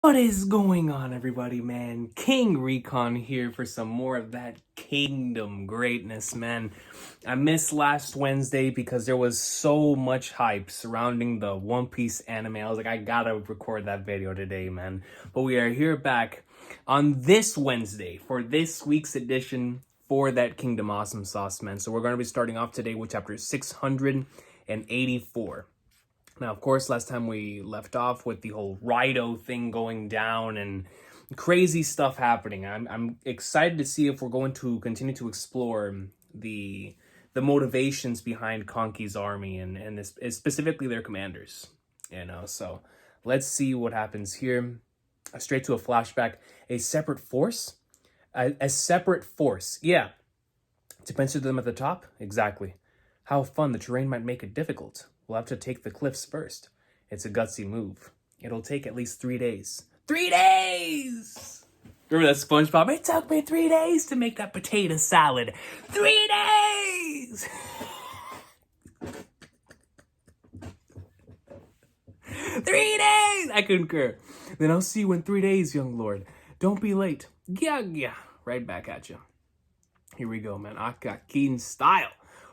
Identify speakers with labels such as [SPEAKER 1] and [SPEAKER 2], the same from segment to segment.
[SPEAKER 1] What is going on, everybody, man? King Recon here for some more of that kingdom greatness, man. I missed last Wednesday because there was so much hype surrounding the One Piece anime. I was like, I gotta record that video today, man. But we are here back on this Wednesday for this week's edition for that Kingdom Awesome Sauce, man. So we're gonna be starting off today with chapter 684. Now, of course, last time we left off with the whole Raido thing going down and crazy stuff happening. I'm excited to see if we're going to continue to explore the motivations behind Conky's army and this, specifically their commanders. So let's see what happens here. Straight to a flashback. A separate force? A separate force. Yeah. To pincer them at the top? Exactly. How fun, the terrain might make it difficult. We'll have to take the cliffs first. It's a gutsy move. It'll take at least 3 days. 3 days! Remember that SpongeBob? It took me 3 days to make that potato salad. 3 days! 3 days! I concur. Then I'll see you in 3 days, young lord. Don't be late. Yeah. Right back at you. Here we go, man. Akakin style.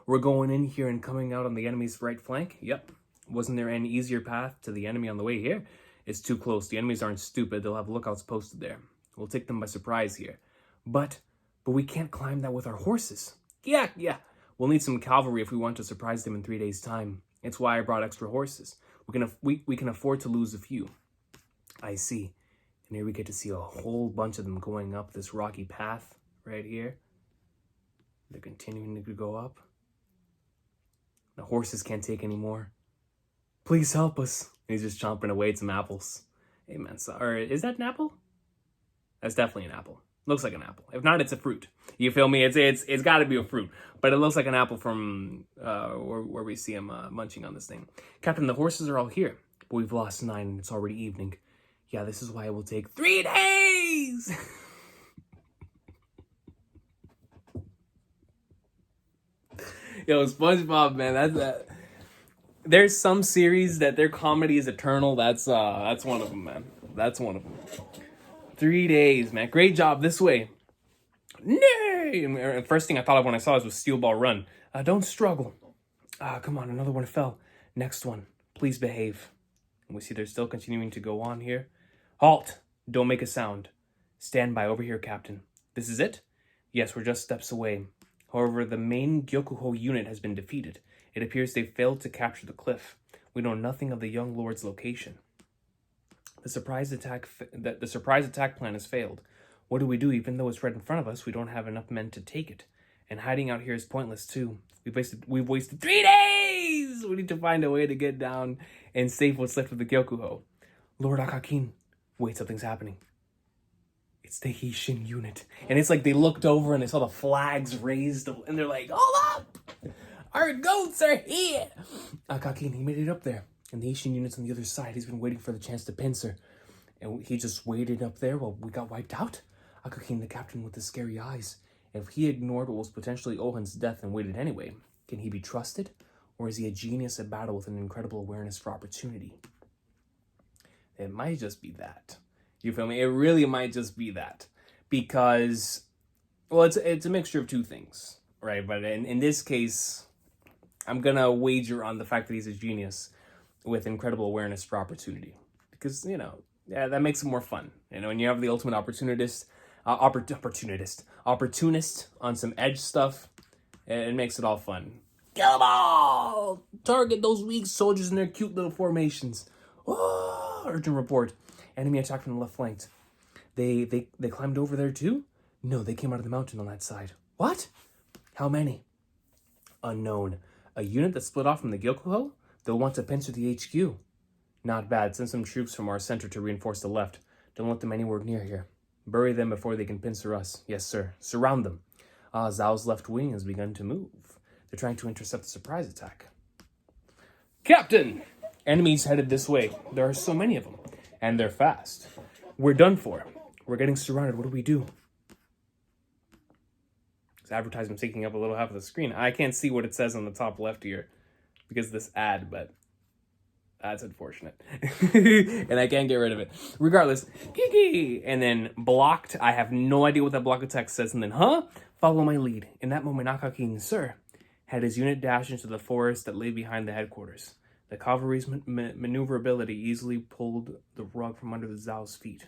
[SPEAKER 1] We're going in here and coming out on the enemy's right flank. Yep. Wasn't there any easier path to the enemy on the way here? It's too close. The enemies aren't stupid. They'll have lookouts posted there. We'll take them by surprise here. But we can't climb that with our horses. Yeah. We'll need some cavalry if we want to surprise them in 3 days' time. It's why I brought extra horses. We can afford to lose a few. I see. And here we get to see a whole bunch of them going up this rocky path right here. They're continuing to go up. The horses can't take any more. Please help us. He's just chomping away at some apples. Hey, man, or is that an apple? That's definitely an apple. Looks like an apple. If not, it's a fruit. You feel me? It's got to be a fruit. But it looks like an apple from where we see him munching on this thing. Captain, the horses are all here, but we've lost 9 and it's already evening. Yeah, this is why it will take 3 days. Yo, SpongeBob, man, that's there's some series that their comedy is eternal. That's one of them, man. That's one of them. 3 days, man. Great job. This way. Nay! And first thing I thought of when I saw this was Steel Ball Run. Don't struggle. Come on, another one fell. Next one. Please behave. And we see they're still continuing to go on here. Halt! Don't make a sound. Stand by over here, Captain. This is it? Yes, we're just steps away. However, the main Gyokuho unit has been defeated. It appears they failed to capture the cliff. We know nothing of the young lord's location. The surprise attack plan has failed. What do we do? Even though it's right in front of us, we don't have enough men to take it. And hiding out here is pointless too. We've wasted 3 days! We need to find a way to get down and save what's left of the Gyokuho. Lord Akakin. Wait, something's happening. It's the Heishin unit. And it's like they looked over and they saw the flags raised and they're like, hold up! Our goats are here! Akakin, he made it up there. And the Heishin unit's on the other side. He's been waiting for the chance to pincer. And he just waited up there while we got wiped out. Akakin, the captain with the scary eyes. If he ignored what was potentially Ohen's death and waited anyway, can he be trusted? Or is he a genius at battle with an incredible awareness for opportunity? It might just be that. You feel me? It really might just be that. Because, well, it's a mixture of two things, right? But in this case, I'm going to wager on the fact that he's a genius with incredible awareness for opportunity. Because, that makes it more fun. When you have the ultimate opportunist on some edge stuff, it makes it all fun. Kill them all! Target those weak soldiers in their cute little formations. Oh, urgent report. Enemy attack from the left flank. They climbed over there too? No, they came out of the mountain on that side. What? How many? Unknown. A unit that split off from the Gyokuho? They'll want to pincer the HQ. Not bad. Send some troops from our center to reinforce the left. Don't let them anywhere near here. Bury them before they can pincer us. Yes, sir. Surround them. Zhao's left wing has begun to move. They're trying to intercept the surprise attack. Captain! Enemies headed this way. There are so many of them. And they're fast. We're done for. We're getting surrounded. What do we do? This advertisement's taking up a little half of the screen. I can't see what it says on the top left here because of this ad, but That's unfortunate. And I can't get rid of it. Regardless, Kiki! And then blocked. I have no idea what that block attack says. And then, follow my lead. In that moment, Akakin, sir, had his unit dash into the forest that lay behind the headquarters. The cavalry's maneuverability easily pulled the rug from under the Zhao's feet.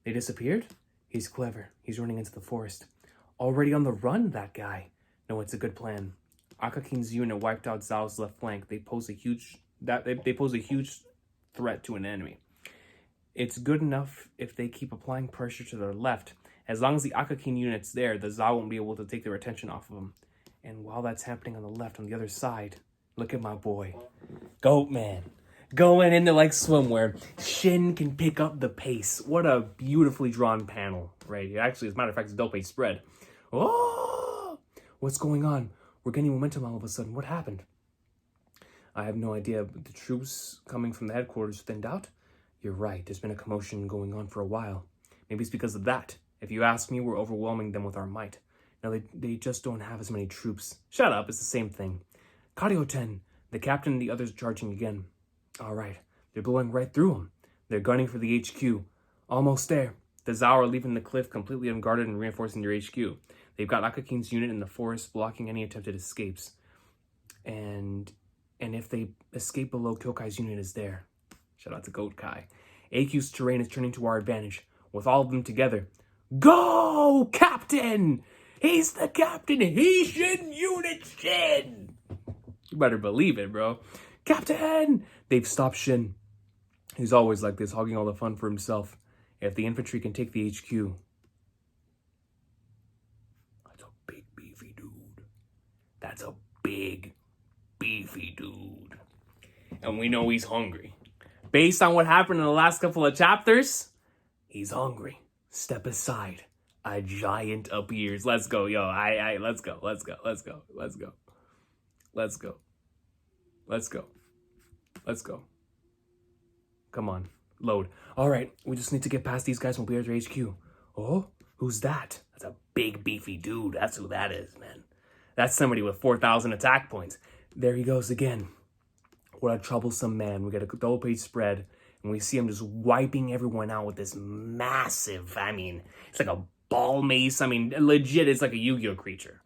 [SPEAKER 1] They disappeared? He's clever. He's running into the forest. Already on the run, that guy. No, it's a good plan. Akakin's unit wiped out Zhao's left flank. They pose a huge threat to an enemy. It's good enough if they keep applying pressure to their left. As long as the Akakin unit's there, the Zhao won't be able to take their attention off of them. And while that's happening on the left, on the other side, look at my boy, Goat Man, going in there like swimwear. Shin can pick up the pace. What a beautifully drawn panel right here. Actually, as a matter of fact, it's a dope page spread. Oh, what's going on? We're getting momentum all of a sudden. What happened? I have no idea, but the troops coming from the headquarters thinned out? You're right, there's been a commotion going on for a while. Maybe it's because of that. If you ask me, we're overwhelming them with our might. Now, they just don't have as many troops. Shut up, it's the same thing. Karyo-ten, the captain and the others charging again. All right, they're blowing right through them. They're gunning for the HQ. Almost there. The Zhao are leaving the cliff completely unguarded and reinforcing their HQ. They've got Akakin's unit in the forest blocking any attempted escapes. And if they escape below, Kyokai's unit is there. Shout out to Goat Kai. AQ's terrain is turning to our advantage. With all of them together. Go, Captain! He's the captain! He Shin Unit Shin! You better believe it, bro. Captain! They've stopped Shin. He's always like this, hogging all the fun for himself. If the infantry can take the HQ. That's a big, beefy dude. That's a big, beefy dude. And we know he's hungry. Based on what happened in the last couple of chapters, he's hungry. Step aside. A giant appears. Let's go, yo. Let's go. Let's go. Let's go. Let's go. Let's go. Let's go. Let's go. Come on. Load. All right. We just need to get past these guys and we'll be at their HQ. Oh? Who's that? That's a big, beefy dude. That's who that is, man. That's somebody with 4,000 attack points. There he goes again. What a troublesome man. We get a double page spread, and we see him just wiping everyone out with this massive, it's like a ball mace. Legit, it's like a Yu-Gi-Oh creature.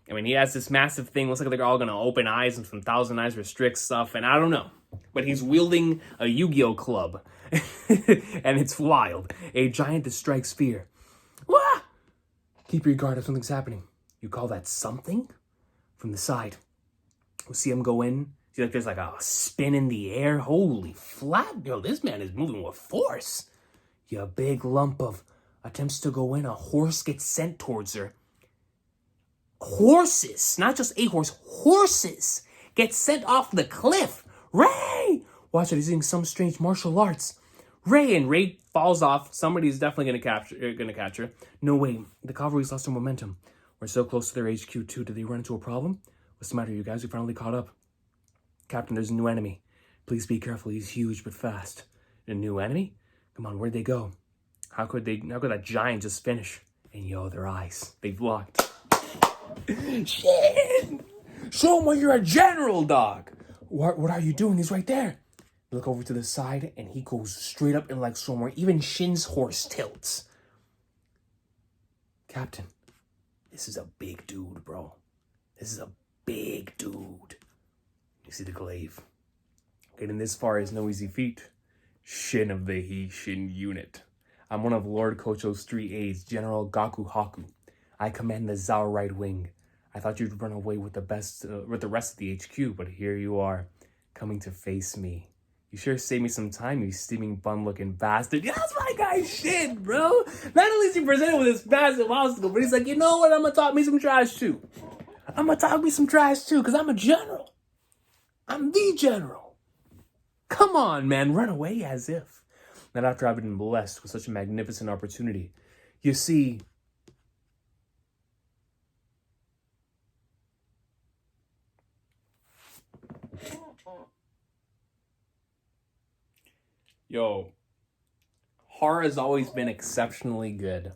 [SPEAKER 1] He has this massive thing. Looks like they're all going to open eyes and some Thousand Eyes restrict stuff, and I don't know. But he's wielding a Yu-Gi-Oh club, and it's wild. A giant that strikes fear. Wah! Keep your guard if something's happening. You call that something? From the side. We'll see him go in. See, there's like a spin in the air. Holy flat. Yo, this man is moving with force. You big lump of attempts to go in. A horse gets sent towards her. Horses, not just a horse, horses get sent off the cliff. Ray! Watch it, he's using some strange martial arts. Ray falls off. Somebody's definitely gonna catch her. No way, the cavalry's lost their momentum. We're so close to their HQ too. Did they run into a problem? What's the matter, you guys? We finally caught up. Captain, there's a new enemy. Please be careful, he's huge but fast. A new enemy? Come on, where'd they go? How could that giant just finish? And yo, their eyes, they blocked. Shit! Show him why you're a general, dog. What are you doing? He's right there. Look over to the side, and he goes straight up and like somewhere. Even Shin's horse tilts. Captain, this is a big dude, bro. This is a big dude. You see the glaive. Getting this far is no easy feat. Shin of the He Shin unit. I'm one of Lord Kocho's 3 aides, General Gaku Haku. I command the Zhao right wing. I thought you'd run away with the rest of the HQ, but here you are, coming to face me. You sure saved me some time, you steaming bun-looking bastard. Yeah, that's my guy Shin, bro. Not only is he presented with this massive obstacle, but he's like, you know what? I'm gonna talk me some trash too. Because I'm a general. I'm the general. Come on, man, run away as if. Not after I've been blessed with such a magnificent opportunity. You see, horror has always been exceptionally good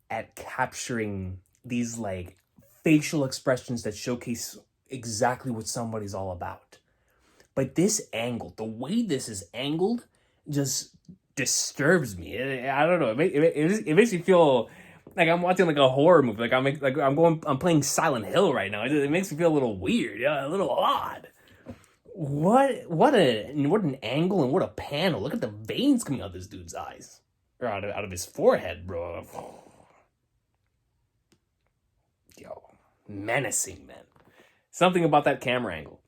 [SPEAKER 1] at capturing these facial expressions that showcase exactly what somebody's all about. But this angle, the way this is angled, just disturbs me. I don't know. It makes me feel like I'm watching like a horror movie. Like I'm playing Silent Hill right now. It makes me feel a little weird, yeah, a little odd. What an angle and what a panel. Look at the veins coming out of this dude's eyes. Or out of his forehead, bro. Yo, menacing, man. Something about that camera angle.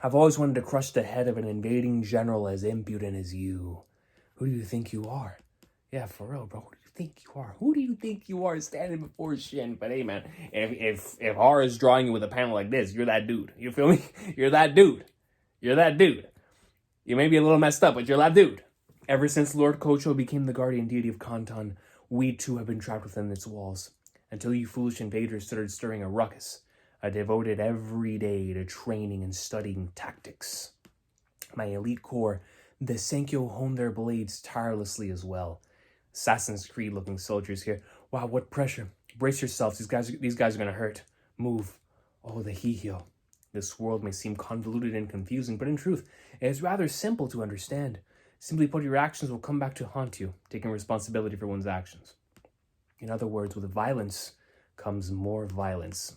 [SPEAKER 1] I've always wanted to crush the head of an invading general as impudent as you. Who do you think you are? Yeah, for real, bro. Who do you think you are? Who do you think you are standing before Shin? But hey, man, if Hara is drawing you with a panel like this, you're that dude. You feel me? You're that dude. You're that dude. You may be a little messed up, but you're that dude. Ever since Lord Kocho became the guardian deity of Kantan, we too have been trapped within its walls. Until you foolish invaders started stirring a ruckus, I devoted every day to training and studying tactics. My elite corps, the Senkyo, honed their blades tirelessly as well. Assassin's Creed looking soldiers here. Wow, what pressure. Brace yourselves, these guys are gonna hurt. Move. Oh, the Hihyo. This world may seem convoluted and confusing, but in truth, it is rather simple to understand. Simply put, your actions will come back to haunt you, taking responsibility for one's actions. In other words, with violence comes more violence.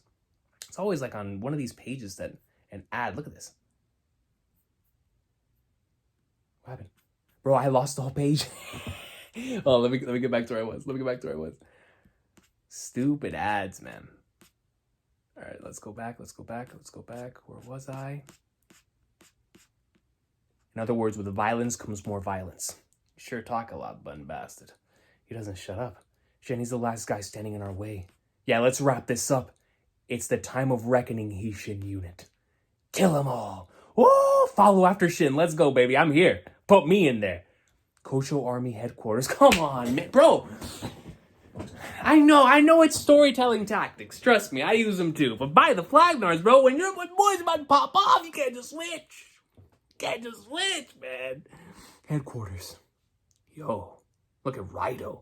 [SPEAKER 1] It's always like on one of these pages that an ad. Look at this. What happened? Bro, I lost the whole page. Oh, let me get back to where I was. Stupid ads, man. All right, let's go back. Where was I? In other words, with violence comes more violence. You sure talk a lot, bun bastard. He doesn't shut up. Shen's the last guy standing in our way. Yeah, let's wrap this up. It's the time of reckoning, Hishin unit. Kill them all. Whoa, follow after Shin. Let's go, baby. I'm here. Put me in there. Kocho Army Headquarters. Come on, man. Bro. I know it's storytelling tactics. Trust me, I use them too. But by the Flagnars, bro, when boys about to pop off, you can't just switch. Man. Headquarters. Yo, look at Raido.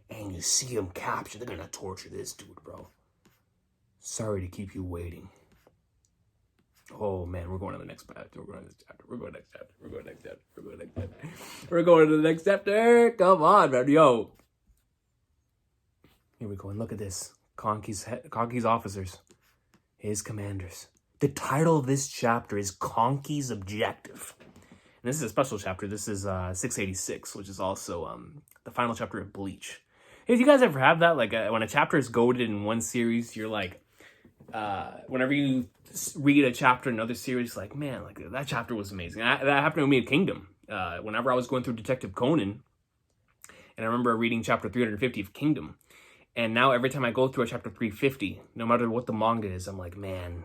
[SPEAKER 1] And you see him captured. They're gonna torture this dude, bro. Sorry to keep you waiting. Oh man, we're going to the next chapter. We're going to the next chapter. Come on, man. Yo. Here we go. And look at this. Conky's officers. His commanders. The title of this chapter is Conky's Objective. And this is a special chapter. This is 686, which is also the final chapter of Bleach. Hey, do you guys ever have that? Like when a chapter is goated in one series, you're like, whenever you read a chapter in another series, like, man, like that chapter was amazing. That happened to me in Kingdom. Whenever I was going through Detective Conan, and I remember reading chapter 350 of Kingdom, and now every time I go through a chapter 350, no matter what the manga is, I'm like, man,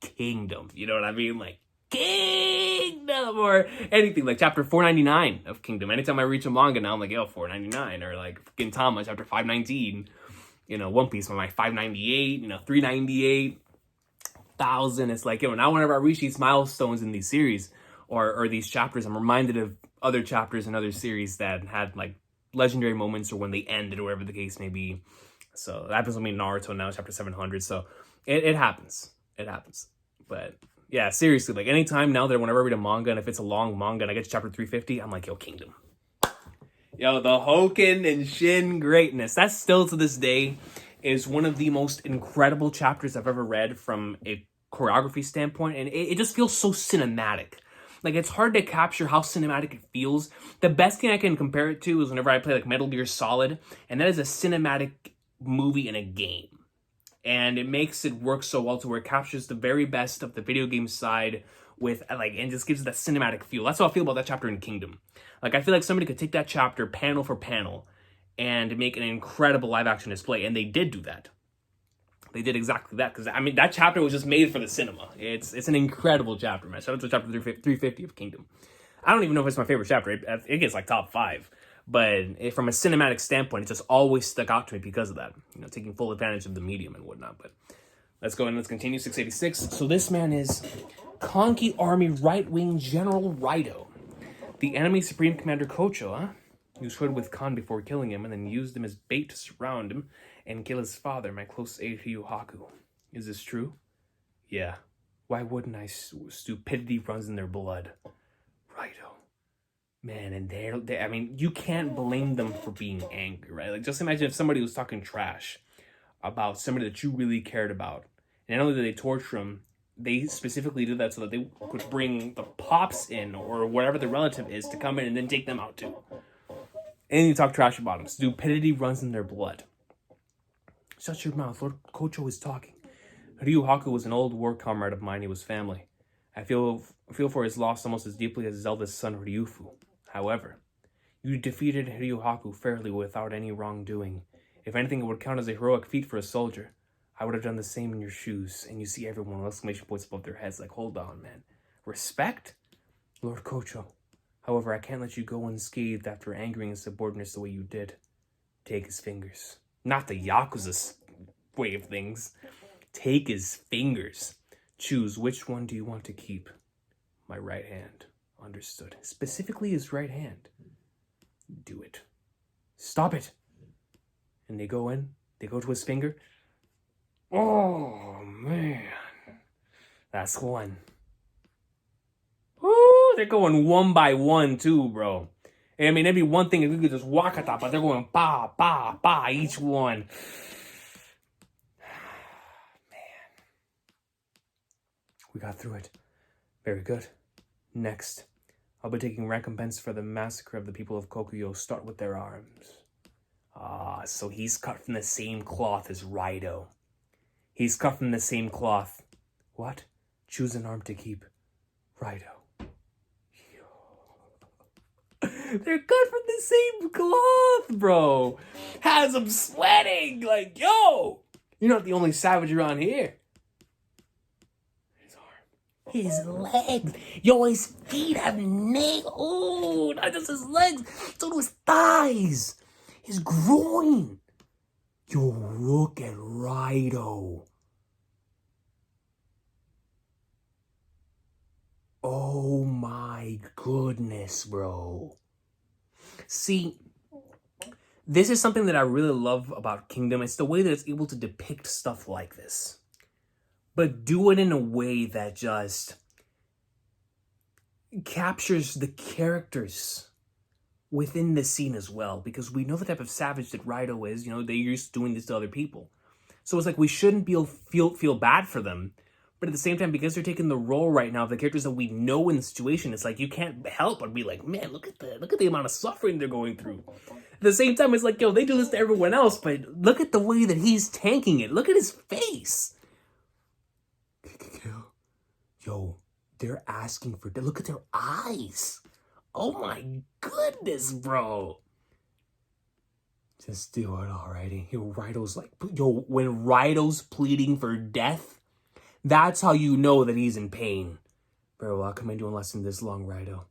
[SPEAKER 1] Kingdom. You know what I mean? Like, Kingdom, or anything like chapter 499 of Kingdom. Anytime I reach a manga now, I'm like, yo, 499, or like Gintama chapter 519. You know, One Piece, I'm like 598, 398, 1,000. It's like, now whenever I reach these milestones in these series or these chapters, I'm reminded of other chapters and other series that had like legendary moments or when they ended or whatever the case may be. So that happens with me in Naruto now, chapter 700. So it happens. But yeah, seriously, like anytime now that whenever I read a manga and if it's a long manga and I get to chapter 350, I'm like, yo, Kingdom. Yo, the Hoken and Shin greatness. That still to this day is one of the most incredible chapters I've ever read from a choreography standpoint. And it just feels so cinematic. Like, it's hard to capture how cinematic it feels. The best thing I can compare it to is whenever I play like Metal Gear Solid. And that is a cinematic movie in a game. And it makes it work so well to where it captures the very best of the video game side with like, and just gives it that cinematic feel. That's how I feel about that chapter in Kingdom. Like, I feel like somebody could take that chapter panel for panel and make an incredible live action display. And they did do that. They did exactly that. Because, I mean, that chapter was just made for the cinema. It's an incredible chapter, man. Shout out to chapter 350 of Kingdom. I don't even know if it's my favorite chapter. It gets like top 5. But from a cinematic standpoint, it just always stuck out to me because of that. Taking full advantage of the medium and whatnot. But let's go and let's continue. 686. So this man is Conky Army Right-Wing General Raido. The enemy Supreme Commander Kocho, huh? You stood with Khan before killing him and then used him as bait to surround him and kill his father, my close aide Yu Haku. Is this true? Yeah. Why wouldn't I? Stupidity runs in their blood. Righto. Man, and I mean, you can't blame them for being angry, right? Like, just imagine if somebody was talking trash about somebody that you really cared about. And not only did they torture them, they specifically did that so that they could bring the pops in or whatever the relative is to come in and then take them out too. And you talk trash about them. Stupidity runs in their blood. Shut your mouth. Lord Kocho is talking. Ryu Haku was an old war comrade of mine. He was family. I feel for his loss almost as deeply as his eldest son Ryufu. However, you defeated Ryu Haku fairly without any wrongdoing. If anything, it would count as a heroic feat for a soldier. I would have done the same in your shoes. And you see everyone with exclamation points above their heads like, hold on, man. Respect? Lord Kocho. However, I can't let you go unscathed after angering his subordinates the way you did. Take his fingers. Not the Yakuza's way of things. Take his fingers. Choose which one do you want to keep. My right hand. Understood. Specifically his right hand. Do it. Stop it. And they go in. They go to his finger. Oh, man. That's one. Woo, they're going one by one, too, bro. I mean, it'd be one thing if we could just walk at that, but they're going ba, ba, ba, each one. Man. We got through it. Very good. Next, I'll be taking recompense for the massacre of the people of Kokuyo. Start with their arms. Ah, so he's cut from the same cloth as Raido. He's cut from the same cloth. What? Choose an arm to keep. Raido. They're cut from the same cloth, bro. Has them sweating. Like, yo, you're not the only savage around here. His arm. His legs. Yo, his feet have nails. Oh, not just his legs. So do his thighs. His groin. Yo, look at Raido. Oh my goodness, bro. See, this is something that I really love about Kingdom. It's the way that it's able to depict stuff like this. But do it in a way that just captures the characters within the scene as well. Because we know the type of savage that Raido is. You know, they're used to doing this to other people. So it's like we shouldn't feel bad for them. But at the same time, because they're taking the role right now of the characters that we know in the situation, it's like you can't help but be like, man, look at the amount of suffering they're going through. At the same time, it's like, yo, they do this to everyone else, but look at the way that he's tanking it. Look at his face. Yo, they're asking for... Look at their eyes. Oh my goodness, bro. Just do it already. Yo, Raido's like... Yo, when Raido's pleading for death, that's how you know that he's in pain. Very well, how come I doing less than this long, Raido?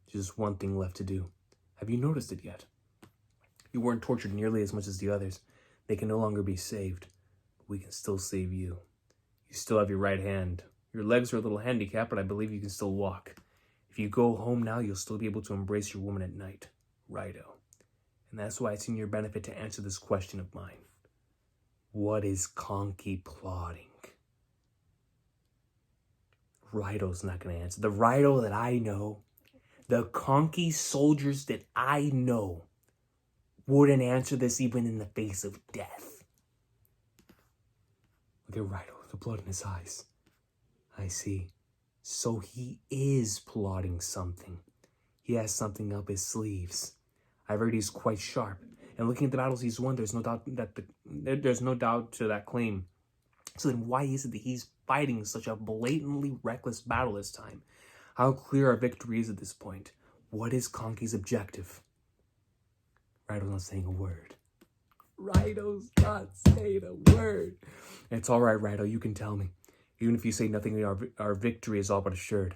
[SPEAKER 1] Just one thing left to do. Have you noticed it yet? You weren't tortured nearly as much as the others. They can no longer be saved. But we can still save you. You still have your right hand. Your legs are a little handicapped, but I believe you can still walk. If you go home now, you'll still be able to embrace your woman at night. Raido. And that's why it's in your benefit to answer this question of mine. What is Conky plotting? Raido's not going to answer. The Raido that I know, the Conky soldiers that I know, wouldn't answer this even in the face of death. Look at Raido, the blood in his eyes. I see. So he is plotting something. He has something up his sleeves. I've heard he's quite sharp. And looking at the battles he's won, there's no doubt to that claim. So then why is it that he's fighting such a blatantly reckless battle this time? How clear our victory is at this point? What is Conky's objective? Raido's not saying a word. Raido's not saying a word. It's all right, Raido, you can tell me. Even if you say nothing, our victory is all but assured.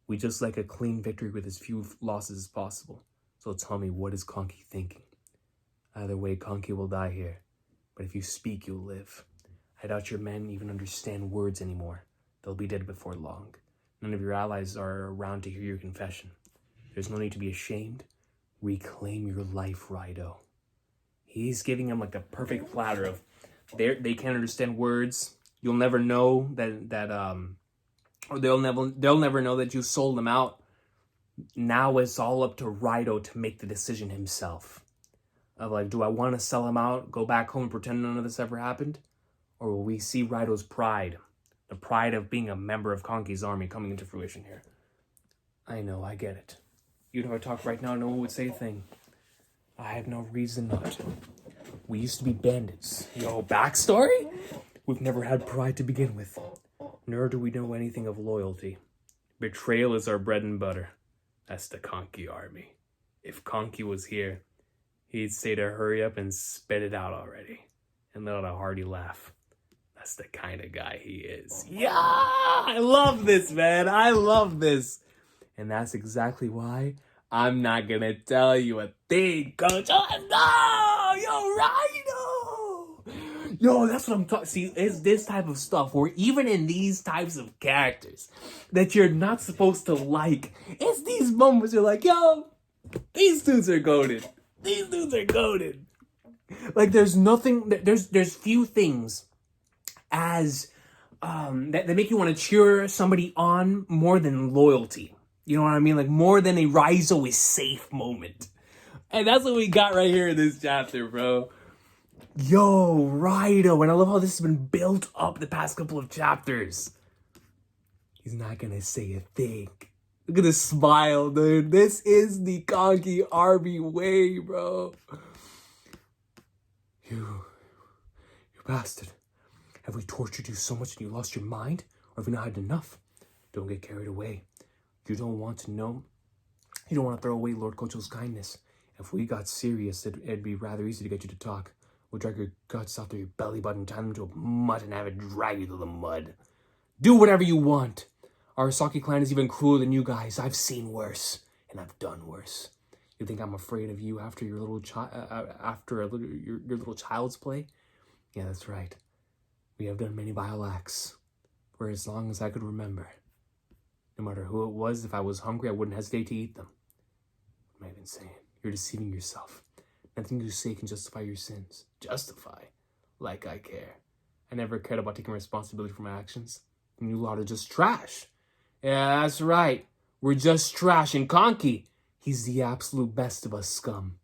[SPEAKER 1] We just like a clean victory with as few losses as possible. So tell me, what is Conky thinking? Either way, Conky will die here. But if you speak, you'll live. I doubt your men even understand words anymore. They'll be dead before long. None of your allies are around to hear your confession. There's no need to be ashamed. Reclaim your life, Raido. He's giving him like the perfect platter of they can't understand words. You'll never know that Or they'll never know that you sold them out. Now it's all up to Raido to make the decision himself. Of like, do I want to sell him out, go back home and pretend none of this ever happened? Or will we see Raido's pride, the pride of being a member of Konki's army coming into fruition here? I know, I get it. You'd have a talk right now, no one would say a thing. I have no reason not to. We used to be bandits. Yo, backstory? We've never had pride to begin with. Nor do we know anything of loyalty. Betrayal is our bread and butter. That's the Konki army. If Konki was here, he'd say to hurry up and spit it out already. And let out a hearty laugh. That's the kind of guy he is. Yeah! I love this, man. I love this. And that's exactly why I'm not gonna tell you a thing, Coach. Oh, no! Yo, Raido! Yo, that's what I'm talking. See, it's this type of stuff where even in these types of characters that you're not supposed to like, it's these moments you're like, yo, these dudes are goated. These dudes are goated. Like, there's nothing, there's few things as that make you want to cheer somebody on more than loyalty. You know what I mean? Like, more than a Raizo is safe moment. And that's what we got right here in this chapter, bro. Yo, Raido. And I love how this has been built up the past couple of chapters. He's not gonna say a thing. Look at this smile, dude. This is the Konki army way, bro. You bastard. Have we tortured you so much that you lost your mind? Or have we not had enough? Don't get carried away. You don't want to know. You don't want to throw away Lord Kocho's kindness. If we got serious, it'd be rather easy to get you to talk. We'll drag your guts out through your belly button, tie them to a mud, and have it drag you through the mud. Do whatever you want. Our Saki clan is even crueler than you guys. I've seen worse, and I've done worse. You think I'm afraid of you after your little your little child's play? Yeah, that's right. We have done many vile acts for as long as I could remember. No matter who it was, if I was hungry, I wouldn't hesitate to eat them. What am I even saying? You're deceiving yourself. Nothing you say can justify your sins. Justify? Like I care. I never cared about taking responsibility for my actions. And you lot are just trash. Yeah, that's right. We're just trash. And Konki, he's the absolute best of us scum.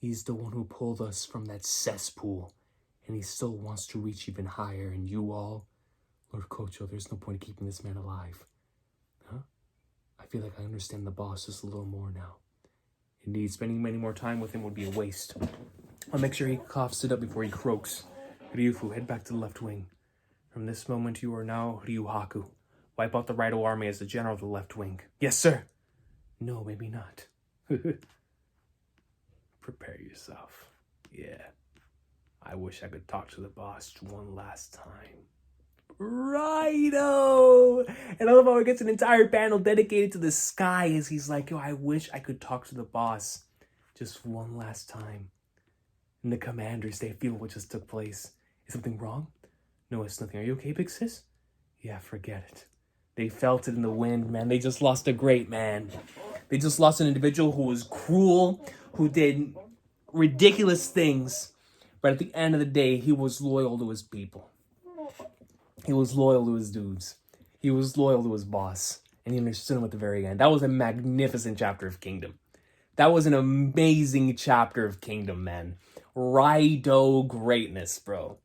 [SPEAKER 1] He's the one who pulled us from that cesspool. And he still wants to reach even higher. And you all, Lord Kocho, there's no point in keeping this man alive. Huh? I feel like I understand the boss just a little more now. Indeed, spending any more time with him would be a waste. I'll make sure he coughs it up before he croaks. Ryufu, head back to the left wing. From this moment, you are now Ryuhaku. Wipe out the Raido army as the general of the left wing. Yes, sir. No, maybe not. Prepare yourself. Yeah. I wish I could talk to the boss one last time. Raido! And I love how he gets an entire panel dedicated to the sky as he's like, yo, I wish I could talk to the boss just one last time. And the commanders, they feel what just took place. Is something wrong? No, it's nothing. Are you okay, Big Sis? Yeah, forget it. They felt it in the wind, man. They just lost a great man. They just lost an individual who was cruel, who did ridiculous things. But at the end of the day, he was loyal to his people. He was loyal to his dudes. He was loyal to his boss. And he understood him at the very end. That was a magnificent chapter of Kingdom. That was an amazing chapter of Kingdom, man. Raido greatness, bro.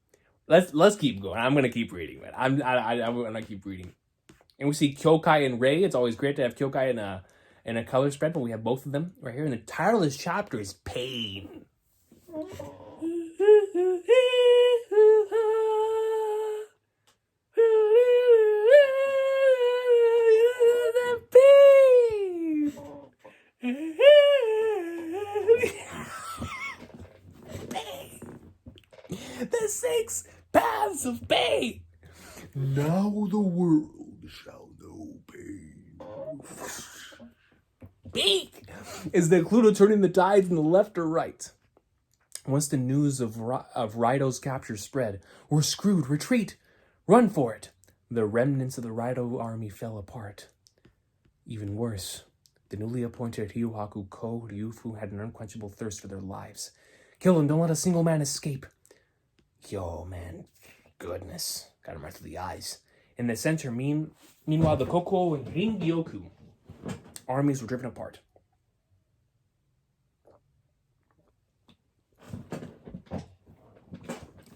[SPEAKER 1] Let's keep going. I'm gonna keep reading, man. I'm gonna keep reading. And we see Kyokai and Rei. It's always great to have Kyokai in a color spread, but we have both of them right here. And the title of this chapter is Pain. The 6 paths of pain. Now the world shall know pain. Peak! Is the clue to turning the tides in the left or right? Once the news of Raido's capture spread, we're screwed. Retreat. Run for it. The remnants of the Raido army fell apart. Even worse, the newly appointed Ryuhaku Ko Ryufu had an unquenchable thirst for their lives. Kill them. Don't let a single man escape. Yo, man. Goodness. Got him right through the eyes. In the center, meanwhile, the Kokuo and Ringyoku armies were driven apart.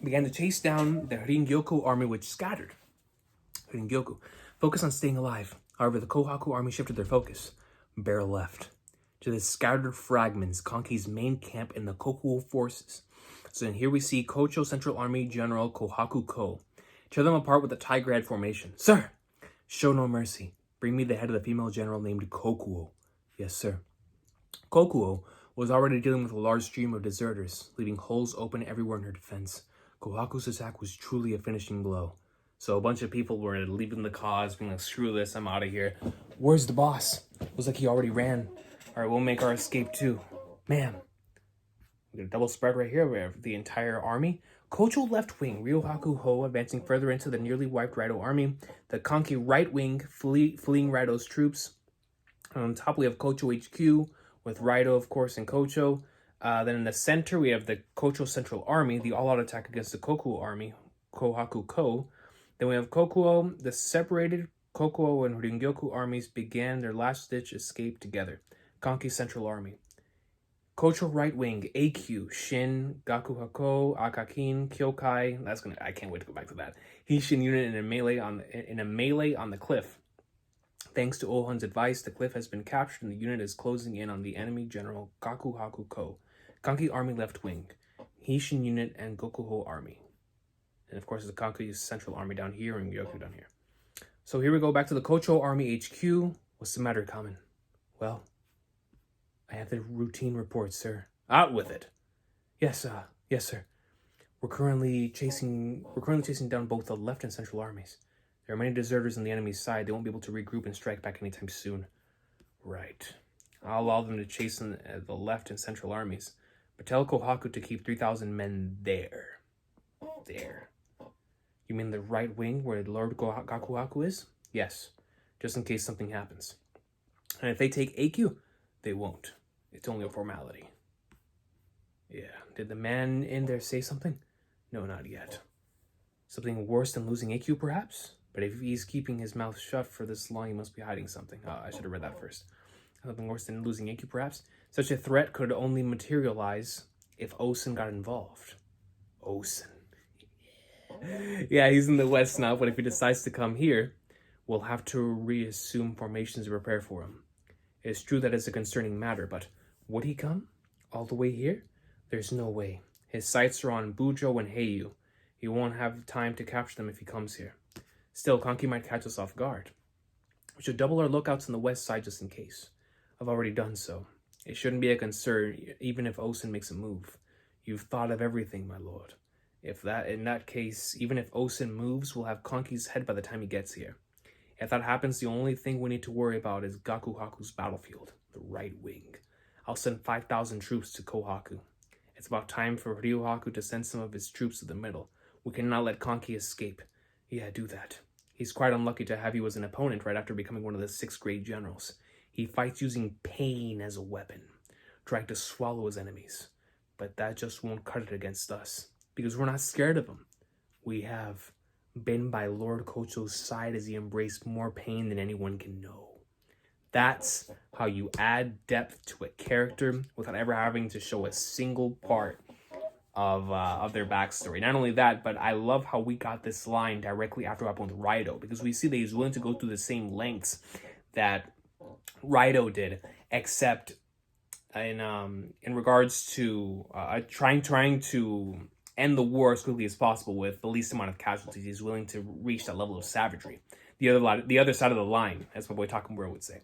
[SPEAKER 1] Began to chase down the Ringyoku army, which scattered. Ringyoku focused on staying alive. However, the Kohaku army shifted their focus. Barrel left. To the scattered fragments, Kanki's main camp and the Kokuo forces. So then here we see Kocho Central Army General Kohaku Ko. Tear them apart with the tiger head formation. Sir, show no mercy. Bring me the head of the female general named Kokuo. Yes, sir. Kokuo was already dealing with a large stream of deserters, leaving holes open everywhere in her defense. Kohaku's attack was truly a finishing blow. So a bunch of people were leaving the cause, being like, screw this, I'm out of here. Where's the boss? It was like he already ran. All right, we'll make our escape too. Ma'am. We got a double spread right here. We have the entire army. Kocho left wing, Ryohaku Ho, advancing further into the nearly wiped Raido army. The Kanki right wing, fleeing Raido's troops. On top, we have Kocho HQ, with Raido, of course, and Kocho. Then in the center, we have the Kocho Central Army, the all-out attack against the Kokuo army, Kohaku Ko. Then we have Kokuo. The separated Kokuo and Ringyoku armies began their last-ditch escape together. Kanki Central Army. Kocho right wing, AQ, Shin, Gakuhako, Akakin, Kyokai. I can't wait to go back to that. Hishin unit in a melee on the cliff. Thanks to Ohun's advice, the cliff has been captured and the unit is closing in on the enemy general Gakuhaku Ko. Kanki Army left wing, Hishin unit and Gokuho Army. And of course, the Kanki Central Army down here and Ryoku down here. So here we go back to the Kocho Army HQ. What's the matter, Kamen? Well, I have the routine report, sir. Out with it. Yes, sir. We're currently chasing down both the left and central armies. There are many deserters on the enemy's side. They won't be able to regroup and strike back anytime soon. Right. I'll allow them to chase the left and central armies. But tell Kohaku to keep 3,000 men there. There. You mean the right wing where Lord Gakuhaku is? Yes. Just in case something happens. And if they take AQ, they won't. It's only a formality. Yeah. Did the man in there say something? No, not yet. Something worse than losing AQ, perhaps? But if he's keeping his mouth shut for this long, he must be hiding something. I should have read that first. Something worse than losing AQ, perhaps? Such a threat could only materialize if Osen got involved. Osen. Yeah, he's in the west now, but if he decides to come here, we'll have to reassume formations to prepare for him. It's true that it's a concerning matter, but would he come? All the way here? There's no way. His sights are on Bujo and Heiyu. He won't have time to capture them if he comes here. Still, Kanki might catch us off guard. We should double our lookouts on the west side just in case. I've already done so. It shouldn't be a concern, even if Osen makes a move. You've thought of everything, my lord. In that case, even if Osen moves, we'll have Kanki's head by the time he gets here. If that happens, the only thing we need to worry about is Gakuhaku's battlefield, the right wing. I'll send 5,000 troops to Kohaku. It's about time for Ryohaku to send some of his troops to the middle. We cannot let Kanki escape. Yeah, do that. He's quite unlucky to have you as an opponent right after becoming one of the 6th grade generals. He fights using pain as a weapon, trying to swallow his enemies. But that just won't cut it against us, because we're not scared of him. We have been by Lord Kocho's side as he embraced more pain than anyone can know. That's how you add depth to a character without ever having to show a single part of their backstory. Not only that, but I love how we got this line directly after what happened with Raido, because we see that he's willing to go through the same lengths that Raido did, except in regards to trying to end the war as quickly as possible with the least amount of casualties. He's willing to reach that level of savagery. The other side of the line, as my boy Takamura would say.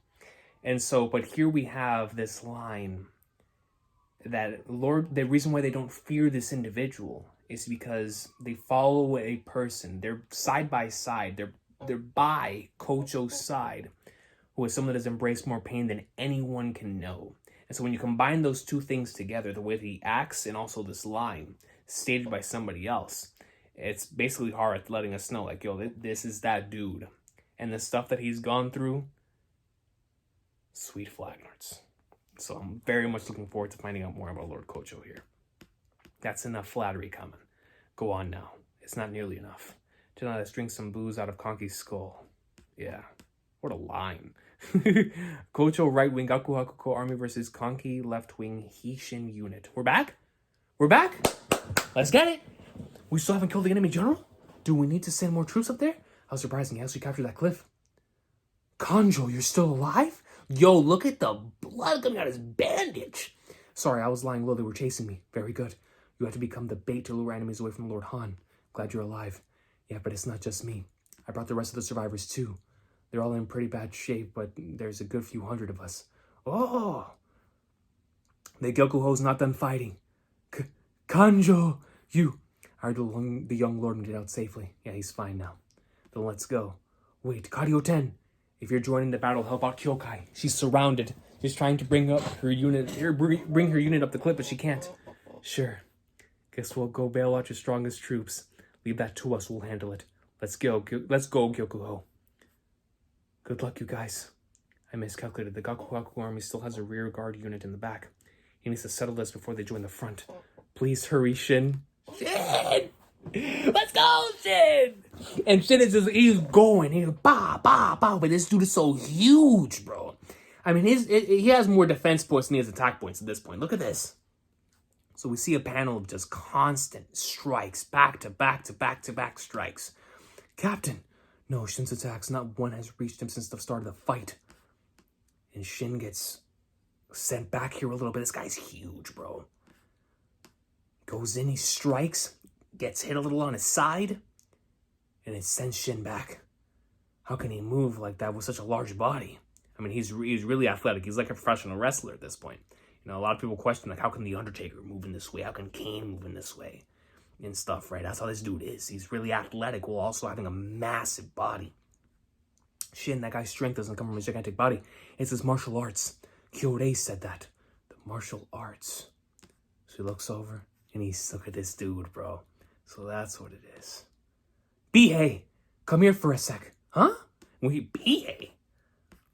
[SPEAKER 1] And so, but here we have this line that the reason why they don't fear this individual is because they follow a person. They're side by side. They're by Kocho's side, who is someone that has embraced more pain than anyone can know. And so when you combine those two things together, the way that he acts and also this line stated by somebody else, it's basically hard letting us know, like, yo, this is that dude. And the stuff that he's gone through, sweet Flagnards. So I'm very much looking forward to finding out more about Lord Kocho here. That's enough flattery coming. Go on now. It's not nearly enough. Tonight, let's drink some booze out of Konki's skull. Yeah. What a line. Kocho right-wing Gaku Hakuko army versus Konki left-wing Hishin unit. We're back? We're back? Let's get it. We still haven't killed the enemy general? Do we need to send more troops up there? How surprising. He actually captured that cliff. Kanjo, you're still alive? Yo, look at the blood coming out of his bandage. Sorry, I was lying low. They were chasing me. Very good. You have to become the bait to lure enemies away from Lord Han. Glad you're alive. Yeah, but it's not just me. I brought the rest of the survivors too. They're all in pretty bad shape, but there's a good few hundred of us. Oh! The Gyokuho's not done fighting. Kanjo, you... I heard the young lord made it out safely. Yeah, he's fine now. Then let's go. Wait, Kario-ten. If you're joining the battle, help out Kyokai. She's surrounded. She's trying to bring up her unit, bring her unit up the cliff, but she can't. Sure. Guess we'll go bail out your strongest troops. Leave that to us. We'll handle it. Let's go. Let's go, Gyokuho. Good luck, you guys. I miscalculated. The Gakuhaku army still has a rear guard unit in the back. He needs to settle this before they join the front. Please hurry, Shin. Shin! Let's go, Shin! And Shin is just, he's going. He's bah, bah, bah. But this dude is so huge, bro. I mean, he has more defense points than he has attack points at this point. Look at this. So we see a panel of just constant strikes. Back to back to back to back strikes. Captain. No, Shin's attacks. Not one has reached him since the start of the fight. And Shin gets sent back here a little bit. This guy's huge, bro. Goes in, he strikes, gets hit a little on his side, and it sends Shin back. How can he move like that with such a large body? I mean, he's really athletic. He's like a professional wrestler at this point. You know, a lot of people question, like, how can The Undertaker move in this way? How can Kane move in this way? And stuff, right? That's how this dude is. He's really athletic while also having a massive body. Shin, that guy's strength doesn't come from his gigantic body. It's his martial arts. Kyorei said that. The martial arts. So he looks over, and he's, look at this dude, bro. So that's what it is. Bihei, come here for a sec. Huh? Wait, Bihei?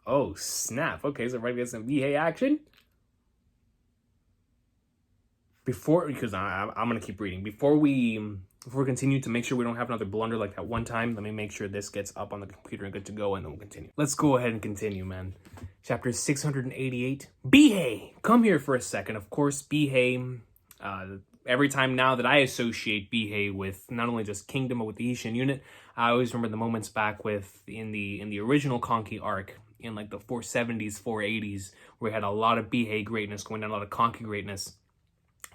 [SPEAKER 1] Oh, snap. Okay, so ready to get some Bihei action? Because I'm going to keep reading. Before we continue, to make sure we don't have another blunder like that one time, let me make sure this gets up on the computer and good to go, and then we'll continue. Let's go ahead and continue, man. Chapter 688. Bihei, come here for a second. Of course, Bihei, every time now that I associate Bihei with not only just Kingdom, but with the Ishin unit, I always remember the moments back in the original Konki arc, in like the 470s, 480s, where we had a lot of Bihei greatness going down, a lot of Konki greatness.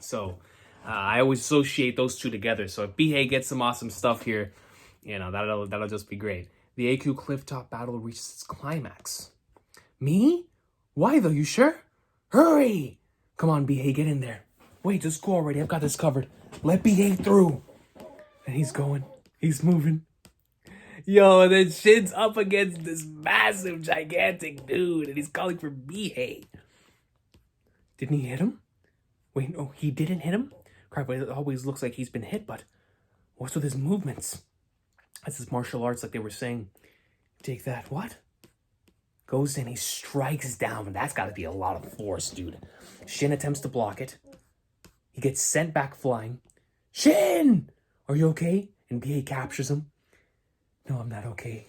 [SPEAKER 1] So I always associate those two together. So if Bihei gets some awesome stuff here, you know, that'll just be great. The AQ clifftop battle reaches its climax. Me? Why though? You sure? Hurry! Come on, Bihei, get in there. Wait, just go already. I've got this covered. Let Bihei through. And he's going. He's moving. Yo, and then Shin's up against this massive, gigantic dude, and he's calling for Bihei. Didn't he hit him? Wait, no, he didn't hit him? Crap, it always looks like he's been hit, but what's with his movements? That's his martial arts, like they were saying. Take that. What? Goes in, he strikes down. That's got to be a lot of force, dude. Shin attempts to block it. He gets sent back flying. Shin! Are you okay? And Bihei captures him. No, I'm not okay.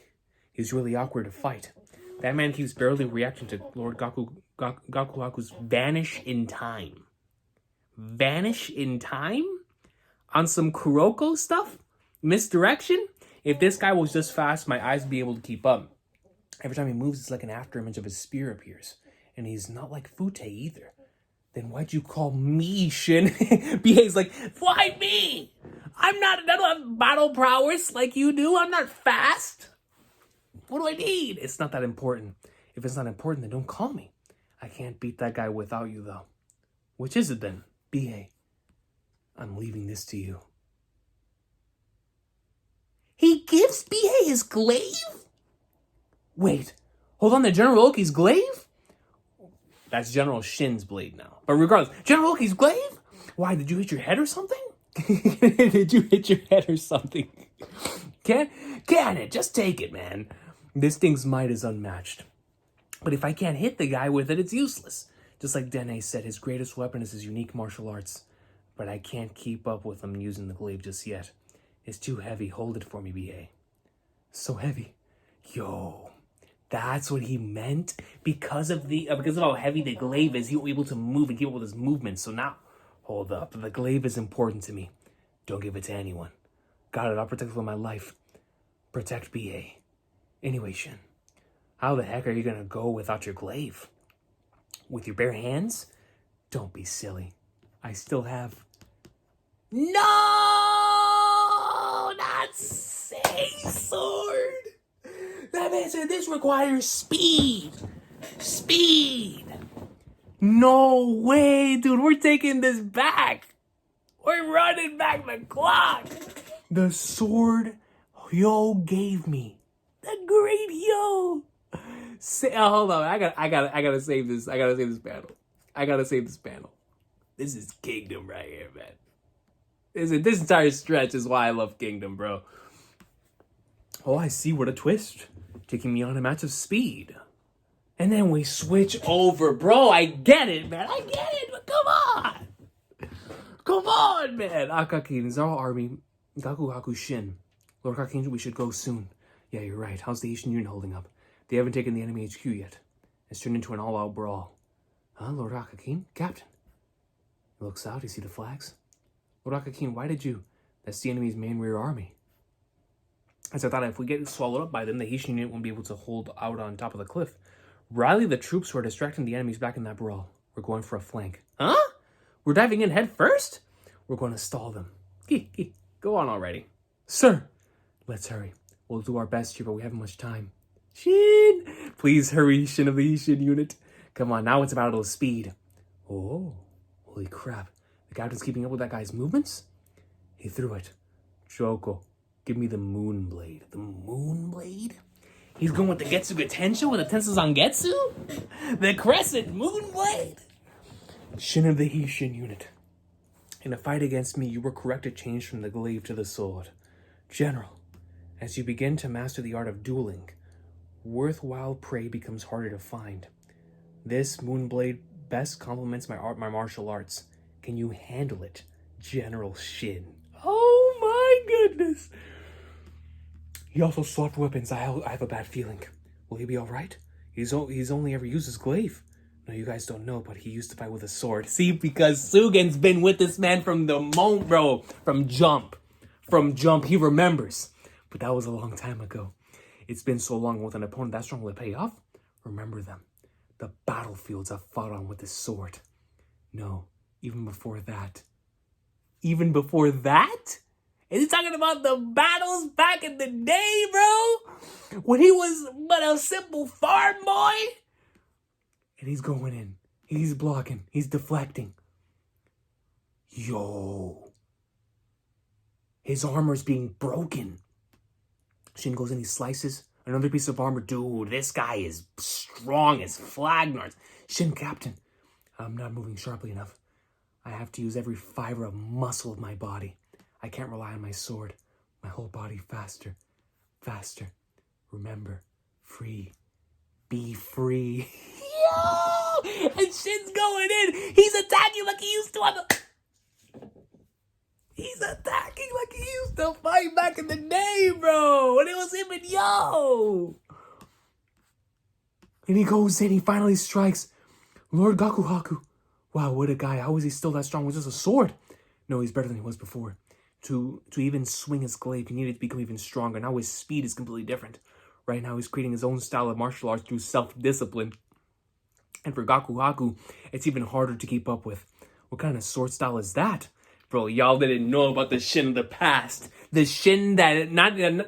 [SPEAKER 1] He's really awkward to fight. That man keeps barely reacting to Lord Gakuhaku's vanish in time. Vanish in time? On some Kuroko stuff? Misdirection? If this guy was just fast, my eyes would be able to keep up. Every time he moves, it's like an afterimage of his spear appears. And he's not like Fute either. Then why'd you call me Shin? Bihei's like, why me? I don't have battle prowess like you do. I'm not fast. What do I need? It's not that important. If it's not important, then don't call me. I can't beat that guy without you, though. Which is it then? Bihei, I'm leaving this to you. He gives Bihei his glaive? Wait, hold on to General Oki's glaive? That's General Shin's blade now. But regardless, General Oki's glaive? Why, did you hit your head or something? Did you hit your head or something? Can it? Just take it, man. This thing's might is unmatched. But if I can't hit the guy with it, it's useless. Just like Dene said, his greatest weapon is his unique martial arts. But I can't keep up with him using the glaive just yet. It's too heavy. Hold it for me, BA. So heavy. Yo, that's what he meant? Because of how heavy the glaive is, he will be able to move and keep up with his movements. So now, hold up. The glaive is important to me. Don't give it to anyone. Got it. I'll protect it with my life. Protect BA. Anyway, Shin, how the heck are you gonna go without your glaive? With your bare hands? Don't be silly. I still have... No! Not say sword! That man said this requires speed! Speed! No way, dude. We're taking this back. We're running back the clock. The sword Hyo gave me. The great Hyo. Hold on. I gotta save this. I gotta save this panel. I gotta save this panel. This is Kingdom right here, man. This entire stretch is why I love Kingdom, bro. Oh, I see. What a twist. Taking me on a match of speed. And then we switch over. Bro, I get it, man. I get it. But come on. Come on, man. Akakin, Zara Army, Gaku Haku Shin. Lord Akakin, we should go soon. Yeah, you're right. How's the Asian Union holding up? They haven't taken the enemy HQ yet. It's turned into an all-out brawl. Huh, Lord Akakin? Captain. He looks out. You see the flags? Lord Akakin, why did you? That's the enemy's main rear army. As I thought, if we get swallowed up by them, the Haitian unit won't be able to hold out on top of the cliff. Rally the troops who are distracting the enemies back in that brawl. We're going for a flank. Huh? We're diving in head first? We're going to stall them. Go on already. Sir! Let's hurry. We'll do our best here, but we haven't much time. Shin! Please hurry, Shin of the Haitian unit. Come on, now it's a battle of speed. Oh, holy crap. The captain's keeping up with that guy's movements? He threw it. Choco, give me the moon blade. The moon blade? He's going with the Getsuga Tensho with the Tensei-Zangetsu? The crescent moon blade? Shin of the Haitian unit. In a fight against me, you were correct to change from the glaive to the sword. General, as you begin to master the art of dueling, worthwhile prey becomes harder to find. This moonblade best complements my martial arts. Can you handle it, General Shin? Oh my goodness! He also swapped weapons. I have a bad feeling. Will he be all right? He's only ever used his glaive. No, you guys don't know, but he used to fight with a sword. See, because Sugen's been with this man from the moment, bro. From jump. He remembers. But that was a long time ago. It's been so long with an opponent that strong will it pay off? Remember them. The battlefields I've fought on with this sword. No, even before that. Even before that? Is he talking about the battles back in the day, bro? When he was but a simple farm boy? And he's going in. He's blocking. He's deflecting. Yo. His armor's being broken. Shin goes in, he slices another piece of armor. Dude, this guy is strong as Flagnards. Shin, Captain, I'm not moving sharply enough. I have to use every fiber of muscle of my body. I can't rely on my sword. My whole body faster. Faster. Remember, free. Be free. Yo! And Shin's going in. He's attacking like he used to on the... He's attacking like he used to fight back in the day, bro. And it was him and Yo. And he goes in. He finally strikes. Lord Gakuhaku. Wow, what a guy. How is he still that strong with just a sword? No, he's better than he was before. To even swing his glaive, he needed to become even stronger. Now his speed is completely different. Right now, he's creating his own style of martial arts through self-discipline. And for Gakuhaku, it's even harder to keep up with. What kind of sword style is that? Bro, y'all didn't know about the Shin of the past. The Shin that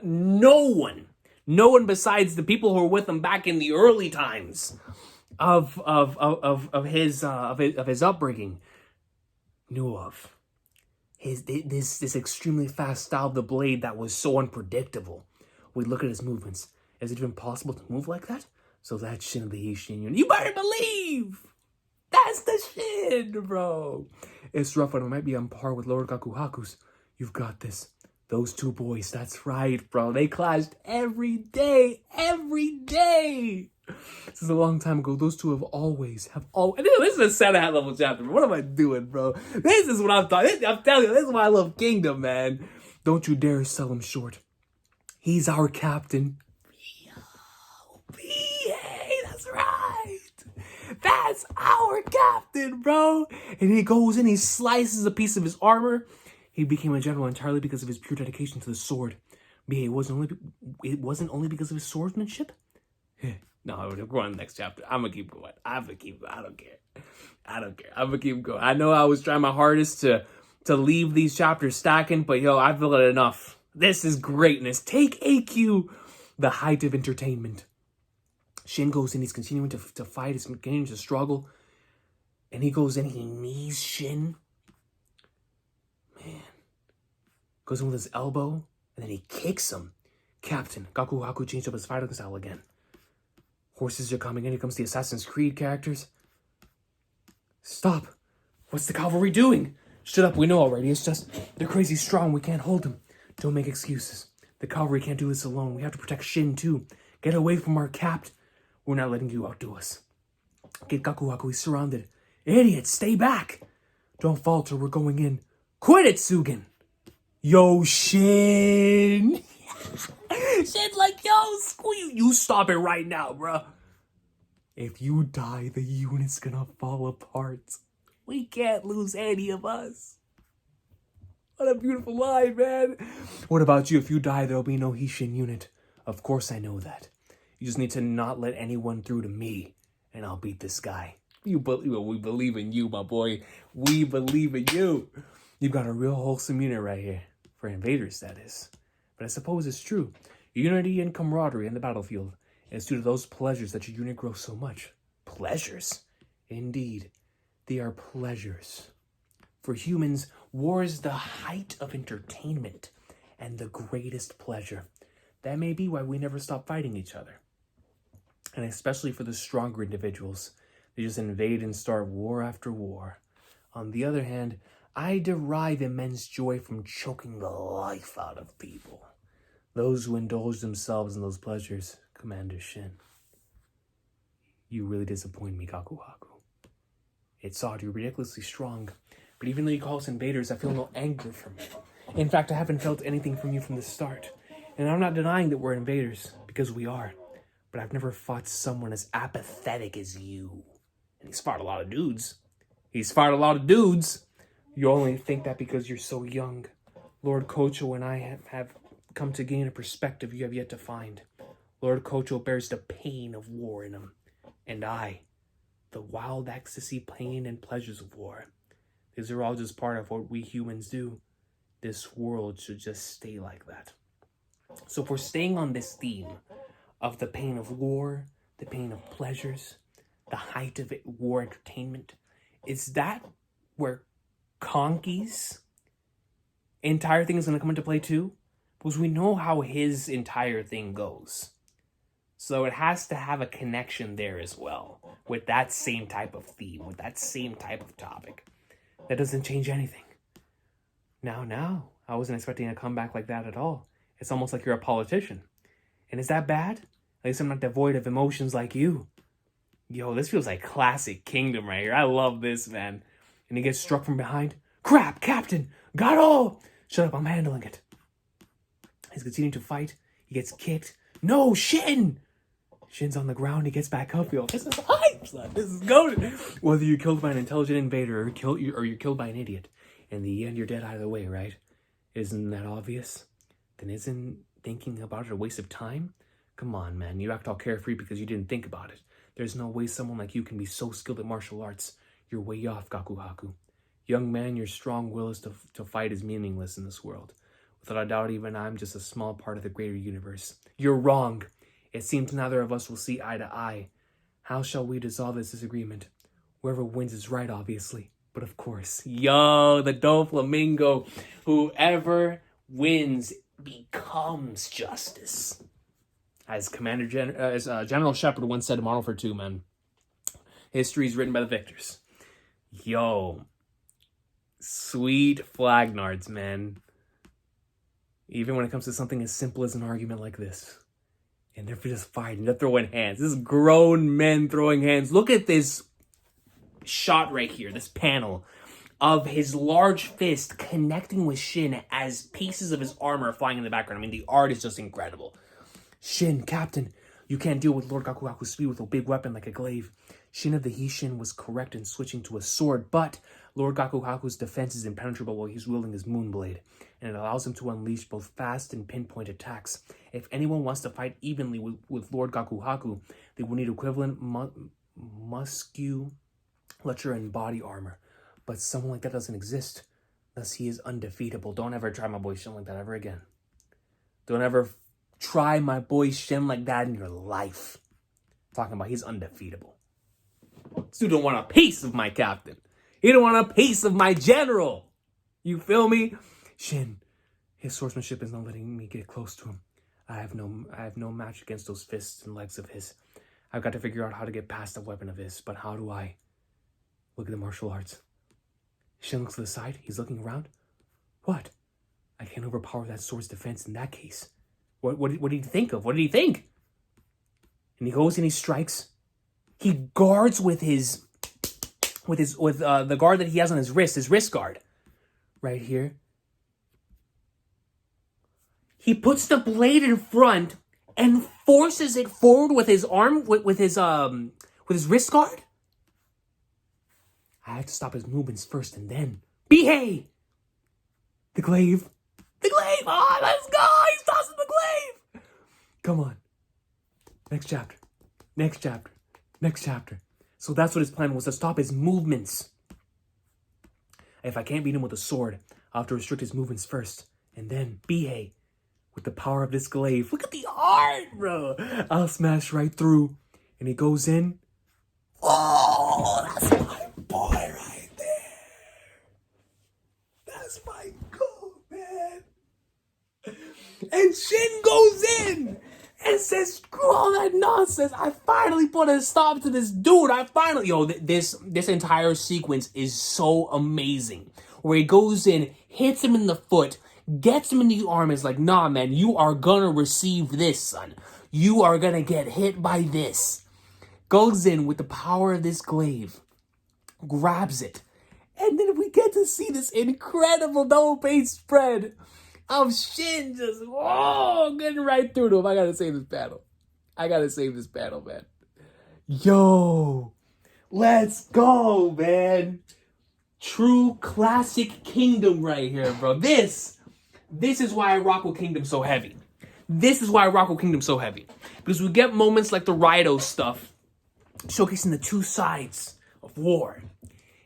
[SPEAKER 1] no one besides the people who were with him back in the early times of his upbringing knew of. This extremely fast style of the blade that was so unpredictable. We look at his movements. Is it even possible to move like that? So that's Shin of the Haitian Union. You better believe! That's the Shin, bro! It's rough, and it might be on par with Lord Gakuhaku's. You've got this. Those two boys, that's right, bro. They clashed every day! Every day! This is a long time ago. Those two have always... This is a 7 level chapter. What am I doing, bro? This is what I'm talking... I'm telling you, this is why I love Kingdom, man. Don't you dare sell him short. He's our captain. Hey, that's right. That's our captain, bro. And he goes in, he slices a piece of his armor. He became a general entirely because of his pure dedication to the sword. It wasn't only because of his swordsmanship. No, we're going to the next chapter. I'm gonna keep going. I don't care. I'm gonna keep going. I know I was trying my hardest to leave these chapters stacking, but yo, I've felt it enough. This is greatness. Take AQ, the height of entertainment. Shin goes in, he's continuing to fight, he's continuing to struggle. And he goes in, he knees Shin. Man. Goes in with his elbow, and then he kicks him. Captain, Gaku Haku changed up his fighting style again. Horses are coming in, here comes the Assassin's Creed characters. Stop. What's the cavalry doing? Shut up, we know already. It's just, they're crazy strong, we can't hold them. Don't make excuses. The cavalry can't do this alone. We have to protect Shin too. Get away from our capt. We're not letting you outdo us. Get Gaku Haku, he's surrounded. Idiot, stay back. Don't falter, we're going in. Quit it, Sugen. Yo, Shin. Shin's like, yo, squeeze. You stop it right now, bro. If you die, the unit's gonna fall apart. We can't lose any of us. What a beautiful line, man. What about you? If you die, there'll be no Hishin unit. Of course I know that. You just need to not let anyone through to me, and I'll beat this guy. We believe in you, my boy. We believe in you. You've got a real wholesome unit right here. For invaders, that is. But I suppose it's true. Unity and camaraderie in the battlefield. And it's due to those pleasures that your unit grows so much. Pleasures? Indeed. They are pleasures. For humans, war is the height of entertainment and the greatest pleasure. That may be why we never stop fighting each other. And especially for the stronger individuals, they just invade and start war after war. On the other hand, I derive immense joy from choking the life out of people. Those who indulge themselves in those pleasures, Commander Shin. You really disappoint me, Gaku Haku. It's odd, you're ridiculously strong, but even though you call us invaders, I feel no anger from you. In fact, I haven't felt anything from you from the start. And I'm not denying that we're invaders, because we are. But I've never fought someone as apathetic as you. And he's fought a lot of dudes. You only think that because you're so young. Lord Kocho and I have come to gain a perspective you have yet to find. Lord Kocho bears the pain of war in him. And I, the wild ecstasy, pain, and pleasures of war. These are all just part of what we humans do. This world should just stay like that. So if we're staying on this theme of the pain of war, the pain of pleasures, the height of war entertainment, is that where Conky's entire thing is going to come into play too? Because we know how his entire thing goes. So it has to have a connection there as well, with that same type of theme, with that same type of topic. That doesn't change anything. Now, I wasn't expecting a comeback like that at all. It's almost like you're a politician. And is that bad? At least I'm not devoid of emotions like you. Yo, this feels like classic Kingdom right here. I love this, man. And he gets struck from behind. Crap, Captain! Got all! Shut up, I'm handling it. He's continuing to fight. He gets kicked. No, Shin! Shin's on the ground. He gets back up. Yo, this is hype, son. This is goated. Whether you're killed by an intelligent invader or you're killed by an idiot, in the end, you're dead either way, right? Isn't that obvious? Then isn't thinking about it a waste of time? Come on, man. You act all carefree because you didn't think about it. There's no way someone like you can be so skilled at martial arts. You're way off, Gaku Haku. Young man, your strong will is to fight is meaningless in this world. Without a doubt, even I'm just a small part of the greater universe. You're wrong. It seems neither of us will see eye to eye. How shall we dissolve this disagreement? Whoever wins is right, obviously. But of course, yo, the Doflamingo. Whoever wins becomes justice. As General Shepard once said in Model for Two, man. History is written by the victors. Yo. Sweet Flagnards, man. Even when it comes to something as simple as an argument like this. And they're just fighting. They're throwing hands. This is grown men throwing hands. Look at this shot right here. This panel of his large fist connecting with Shin as pieces of his armor are flying in the background. I mean, the art is just incredible. Shin, Captain, you can't deal with Lord Gakugaku's speed with a big weapon like a glaive. Shin of the Hishin was correct in switching to a sword, but Lord Gakugaku's defense is impenetrable while he's wielding his Moonblade, and it allows him to unleash both fast and pinpoint attacks. If anyone wants to fight evenly with Lord Gakugaku, they will need equivalent musculature and body armor. But someone like that doesn't exist, thus he is undefeatable. Don't ever try my boy Shin like that ever again. Don't ever try my boy Shin like that in your life. Talking about he's undefeatable. This dude don't want a piece of my captain. He don't want a piece of my general. You feel me? Shin, his swordsmanship is not letting me get close to him. I have no match against those fists and legs of his. I've got to figure out how to get past a weapon of his, but how do I? Look at the martial arts. Shin looks to the side. He's looking around. What? I can't overpower that sword's defense in that case. What did he think of? What did he think? And he goes and he strikes. He guards with the guard that he has on his wrist guard. Right here. He puts the blade in front and forces it forward with his arm, with his wrist guard. I had to stop his movements first and then. Behave! The glaive. The glaive! Oh, let's go! He's tossing the glaive! Come on. Next chapter. Next chapter. Next chapter. So that's what his plan was, to stop his movements. If I can't beat him with a sword, I'll have to restrict his movements first. And then, Bihei, with the power of this glaive. Look at the art, bro! I'll smash right through. And he goes in. Oh, that's my boy right there. That's my goal, man. And Shin goes in and says, screw all that nonsense. I finally put a stop to this dude. This entire sequence is so amazing. Where he goes in, hits him in the foot, gets him in the arm, is like, nah, man, you are gonna receive this, son. You are gonna get hit by this. Goes in with the power of this glaive, grabs it, and then we get to see this incredible double page spread of Shin just, getting right through to him. I gotta save this battle. Man. Yo, let's go, man. True classic Kingdom right here, bro. This is why I rock with Kingdom so heavy. Because we get moments like the Raido stuff, showcasing the two sides of war.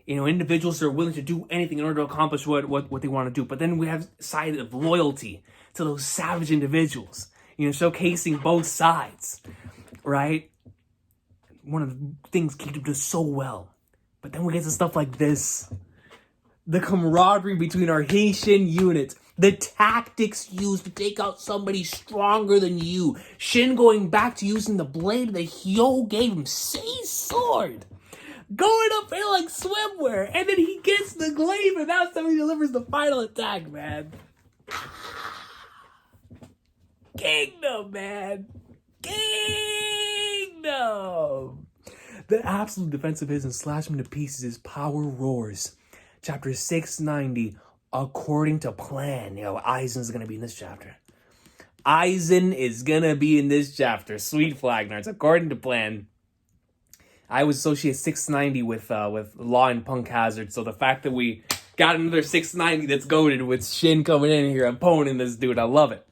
[SPEAKER 1] Individuals that are willing to do anything in order to accomplish what they want to do. But then we have side of loyalty to those savage individuals, showcasing both sides, right? One of the things Kingdom does so well. But then we get to stuff like this. The camaraderie between our Haitian units. The tactics used to take out somebody stronger than you. Shin going back to using the blade that Hyo gave him. Sei's sword. Going up there like swimwear. And then he gets the glaive and that's how he delivers the final attack, man. Kingdom, man. Kingdom. The absolute defense of his and slash him to pieces. His power roars. Chapter 690. According to plan. Aizen's going to be in this chapter. Aizen is going to be in this chapter. Sweet flag nerds. According to plan. I would associate 690 with Law and Punk Hazard. So the fact that we got another 690 that's goated with Shin coming in here, opponent this dude. I love it.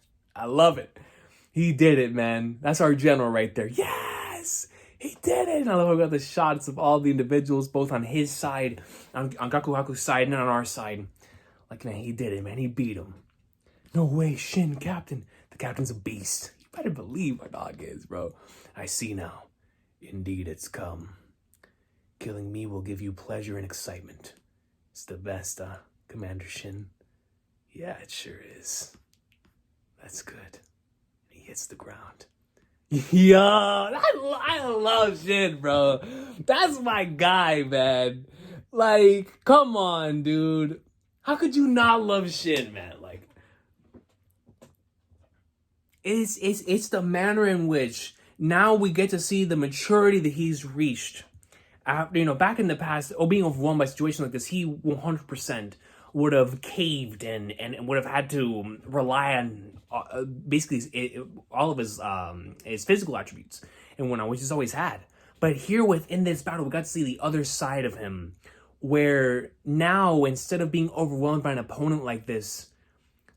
[SPEAKER 1] He did it, man. That's our general right there. Yes! He did it! And I love how we got the shots of all the individuals, both on his side, on Gakugaku's side, and on our side. Like, man, he did it, man. He beat him. No way, Shin, Captain. The Captain's a beast. You better believe my dog is, bro. I see now. Indeed, it's come. Killing me will give you pleasure and excitement. It's the best, Commander Shin? Yeah, it sure is. That's good. He hits the ground. Yo, I love Shin, bro. That's my guy, man. Like, come on, dude. How could you not love Shin, man? Like, it's the manner in which now we get to see the maturity that he's reached Back in the past, being overwhelmed by a situation like this, he 100% would have caved and would have had to rely on basically all of his physical attributes and whatnot, which he's always had. But here within this battle, we got to see the other side of him, where now instead of being overwhelmed by an opponent like this,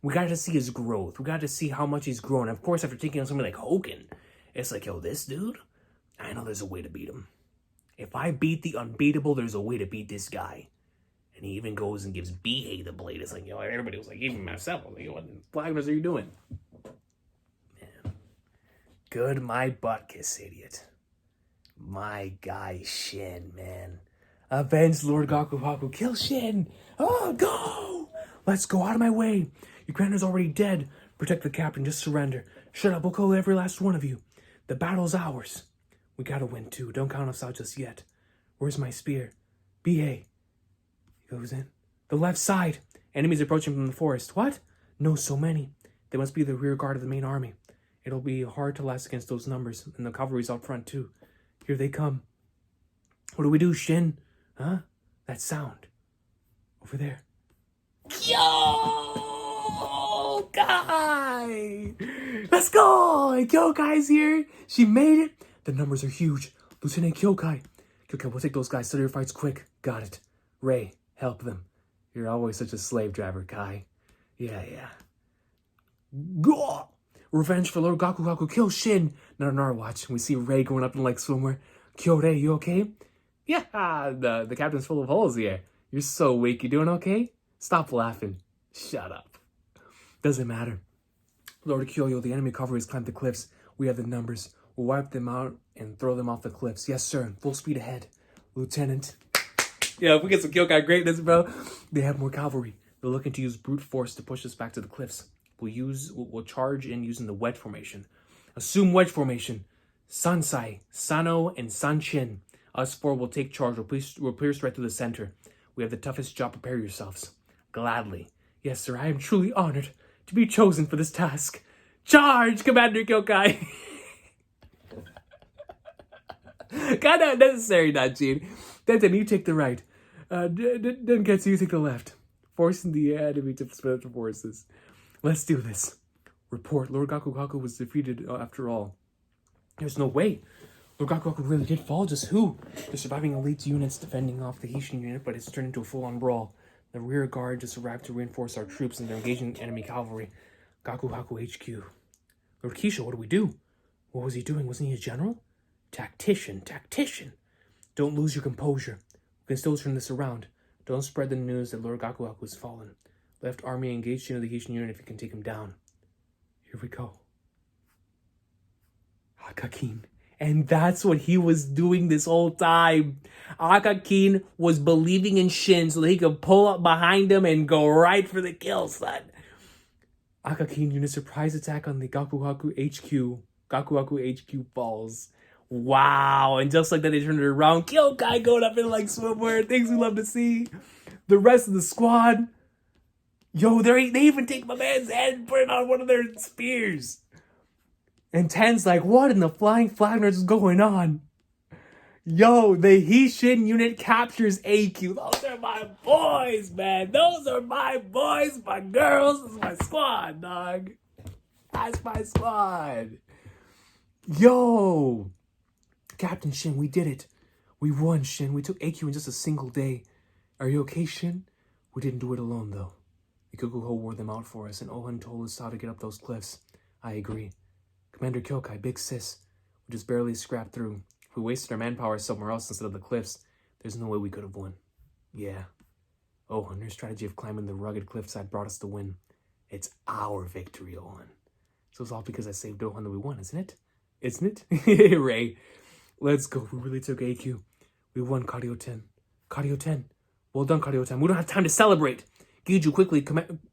[SPEAKER 1] we got to see his growth. We got to see how much he's grown. Of course, after taking on somebody like Hoken, it's like, yo, this dude, I know there's a way to beat him. If I beat the unbeatable, there's a way to beat this guy. And he even goes and gives Bihei the blade. It's like, yo, everybody was like, even myself, I was like, yo, what Flagners are you doing? Man. Good my butt kiss, idiot. My guy Shin, man. Avenge Lord Gaku Haku. Kill Shin. Oh, go! Let's go out of my way. Your granddad's already dead. Protect the captain. Just surrender. Shut up. We'll kill every last one of you. The battle's ours. We gotta win too. Don't count us out just yet. Where's my spear? Bihei. He goes in. The left side. Enemies approaching from the forest. What? No, so many. They must be the rear guard of the main army. It'll be hard to last against those numbers. And the cavalry's out front too. Here they come. What do we do, Shin? Huh? That sound. Over there. Kyokai! Let's go! Kyokai's here. She made it. The numbers are huge. Lieutenant Kyokai. Kyokai, we'll take those guys. Settle your fights quick. Got it. Ray, help them. You're always such a slave driver, Kai. Yeah. Go! Revenge for Lord Gaku Gaku. Kill Shin. Not on our watch. We see Ray going up in like swimwear. Kyorei, you okay? Yeah, the captain's full of holes here. You're so weak. You doing okay? Stop laughing. Shut up. Doesn't matter. Lord Kyoyo, the enemy cavalry has climbed the cliffs. We have the numbers. We'll wipe them out and throw them off the cliffs. Yes, sir. Full speed ahead. Lieutenant. Yeah, if we get some Kyokai greatness, bro. They have more cavalry. They're looking to use brute force to push us back to the cliffs. We'll charge in using the wedge formation. Assume wedge formation. Sansai, Sano, and Sanchin. Us four will take charge. We'll pierce right through the center. We have the toughest job. Prepare yourselves. Gladly. Yes, sir. I am truly honored to be chosen for this task. Charge, Commander Kyokai. Kind of unnecessary, Najin. Then you take the right. Denketsu, you take the left. Forcing the enemy to split up forces. Let's do this. Report. Lord Gaku Gaku was defeated after all. There's no way. Lord Gaku Gaku really did fall. Just who? The surviving elite units defending off the Heishin unit, but it's turned into a full-on brawl. The rear guard just arrived to reinforce our troops and they're engaging enemy cavalry. Gaku Haku HQ. Lord Kisho, what do we do? What was he doing? Wasn't he a general? Tactician. Don't lose your composure. We can still turn this around. Don't spread the news that Lord Gaku Haku has fallen. Left army engaged into the Heishin unit if you can take him down. Here we go. Akakin. And that's what he was doing this whole time. Akakin was believing in Shin so that he could pull up behind him and go right for the kill, son. Akakin unit surprise attack on the Gaku Haku HQ. Gaku Haku HQ falls. Wow. And just like that, they turned it around. Kyokai going up in like swimwear. Things we love to see. The rest of the squad. Yo, they even take my man's head and put it on one of their spears. And Ten's like, what in the flying flagners is going on? Yo, the Heishin unit captures AQ. Those are my boys, man. Those are my boys, my girls. This is my squad, dog. That's my squad. Yo. Captain Shin, we did it. We won, Shin. We took AQ in just a single day. Are you okay, Shin? We didn't do it alone, though. Ikukuho wore them out for us, and Ohan told us how to get up those cliffs. I agree. Commander Kyokai, big sis. We just barely scrapped through. If we wasted our manpower somewhere else instead of the cliffs, there's no way we could have won. Yeah. Ohan, your strategy of climbing the rugged cliffside brought us the win. It's our victory, Ohan. So it's all because I saved Ohan that we won, isn't it? Isn't it? Ray. Let's go. We really took AQ. We won Karyo-ten. Karyo-ten. Well done, Karyo-ten. We don't have time to celebrate. Giju, quickly,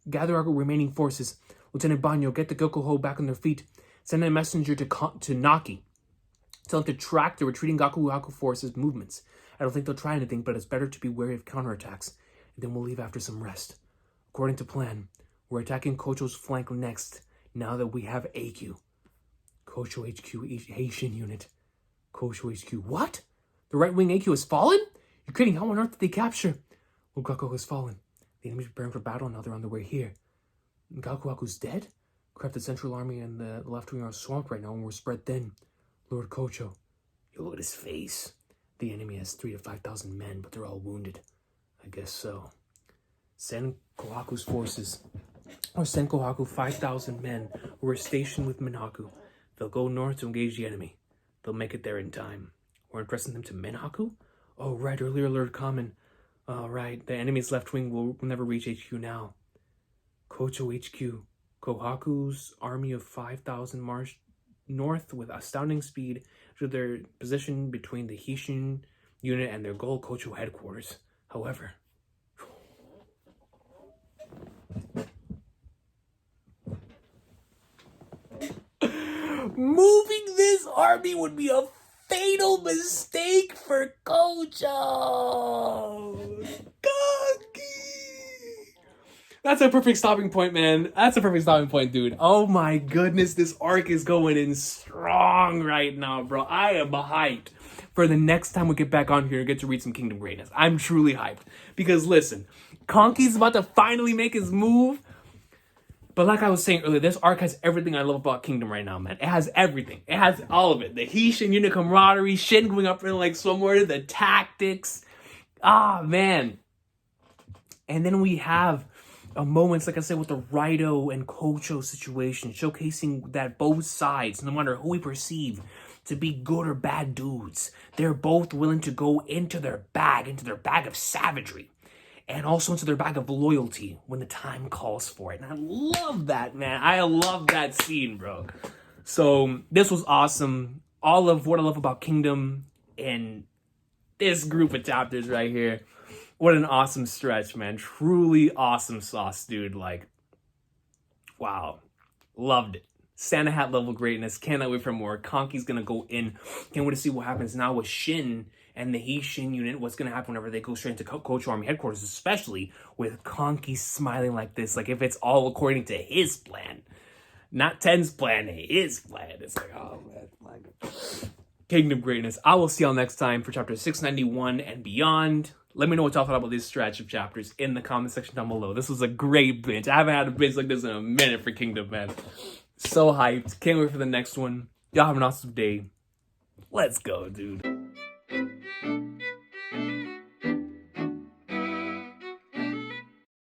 [SPEAKER 1] gather our remaining forces. Lieutenant Banyo, get the Gokuho back on their feet. Send a messenger to Naki. Tell him to track the retreating Gaku Haku forces' movements. I don't think they'll try anything, but it's better to be wary of counterattacks. And then we'll leave after some rest. According to plan, we're attacking Kocho's flank next, now that we have AQ. Kocho HQ, Heishin unit. Kocho HQ. What? The right wing AQ has fallen? You're kidding. How on earth did they capture? Gaku has fallen. The enemy's preparing for battle, now they're on their way here. Gaku's dead? Crap, the Central Army and the left wing are swamped right now and we're spread thin. Lord Kocho. You look at his face. The enemy has 3,000 to 5,000 men, but they're all wounded. I guess so. Send Kohaku's forces. Or send Kohaku 5,000 men who are stationed with Minaku. They'll go north to engage the enemy. They'll make it there in time. We're entrusting them to Minaku? Oh, right, earlier alert common. Right, the enemy's left wing will never reach HQ now. Kocho HQ. Kohaku's army of 5,000 marched north with astounding speed to their position between the Hishin unit and their goal, Kocho headquarters. However, moving this army would be a fatal mistake for Kocho. That's a perfect stopping point, man. That's a perfect stopping point, dude. Oh my goodness, this arc is going in strong right now, bro. I am hyped for the next time we get back on here and get to read some Kingdom Greatness. I'm truly hyped. Because listen, Conky's about to finally make his move. But like I was saying earlier, this arc has everything I love about Kingdom right now, man. It has everything. It has all of it. The Hishin unit camaraderie, Shin going up in like somewhere, the tactics. Ah, man. And then we have moments, like I said, with the Raido and Kocho situation, showcasing that both sides, no matter who we perceive to be good or bad dudes, they're both willing to go into their bag of savagery, and also into their bag of loyalty when the time calls for it. And I love that, man. I love that scene, bro. So this was awesome. All of what I love about Kingdom and this group of chapters right here. What an awesome stretch, man. Truly awesome sauce, dude. Like, wow. Loved it. Santa Hat level greatness. Cannot wait for more. Conky's going to go in. Can't wait to see what happens now with Shin and the Hishin unit. What's going to happen whenever they go straight into Kocho Army headquarters, especially with Conky smiling like this. Like, if it's all according to his plan. Not Ten's plan, his plan. It's like, oh, man. My God. Kingdom greatness. I will see y'all next time for chapter 691 and beyond. Let me know what y'all thought about this stretch of chapters in the comment section down below. This was a great binge. I haven't had a binge like this in a minute for Kingdom, man. So hyped. Can't wait for the next one. Y'all have an awesome day. Let's go, dude.